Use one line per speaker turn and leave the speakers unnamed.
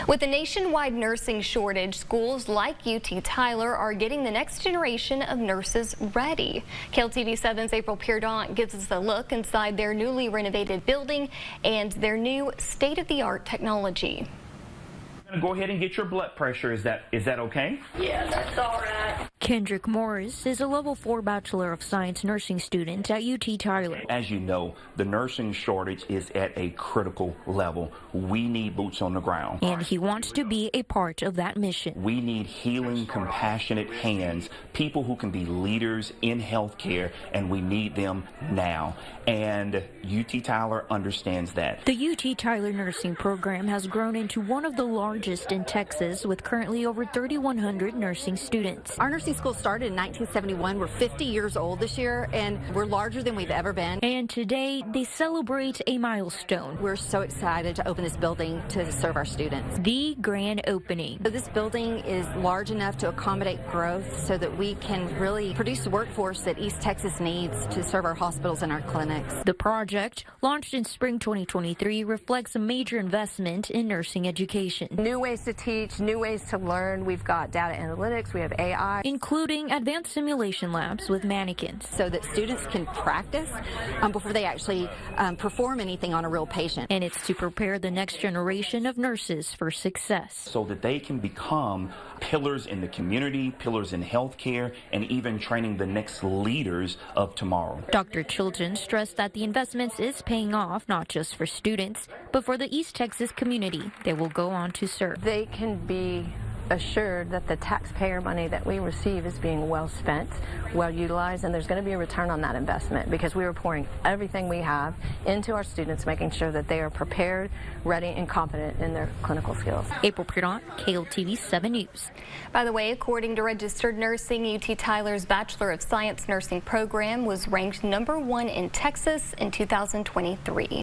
With a nationwide nursing shortage, schools like UT Tyler are getting the next generation of nurses ready. KLTV7's April Peardant gives us a look inside their newly renovated building and their new state-of-the-art technology.
Go ahead and get your blood pressure. Is that okay?
Yeah, that's all right.
Kendrick Morris is a level 4 Bachelor of Science nursing student at UT Tyler.
As you know, the nursing shortage is at a critical level. We need boots on the ground.
And he wants to be a part of that mission.
We need healing, compassionate hands, people who can be leaders in healthcare, and we need them now. And UT Tyler understands that.
The UT Tyler nursing program has grown into one of the largest in Texas, with currently over 3,100 nursing students.
Our nursing school started in 1971. We're 50 years old this year, and we're larger than we've ever been.
And today, they celebrate a milestone.
We're so excited to open this building to serve our students.
The grand opening.
So this building is large enough to accommodate growth so that we can really produce the workforce that East Texas needs to serve our hospitals and our clinics.
The project, launched in spring 2023, reflects a major investment in nursing education.
New ways to teach, new ways to learn. We've got data analytics, we have AI.
Including advanced simulation labs with mannequins.
So that students can practice before they actually perform anything on a real patient.
And it's to prepare the next generation of nurses for success.
So that they can become pillars in the community, pillars in healthcare, and even training the next leaders of tomorrow.
Dr. Chilton stressed that the investments is paying off not just for students, but for the East Texas community they will go on to serve.
They can be assured that the taxpayer money that we receive is being well spent, well utilized, and there's going to be a return on that investment because we are pouring everything we have into our students, making sure that they are prepared, ready, and competent in their clinical skills.
April Peardant, KLTV 7 News.
By the way, according to Registered Nursing, UT Tyler's Bachelor of Science nursing program was ranked #1 in Texas in 2023.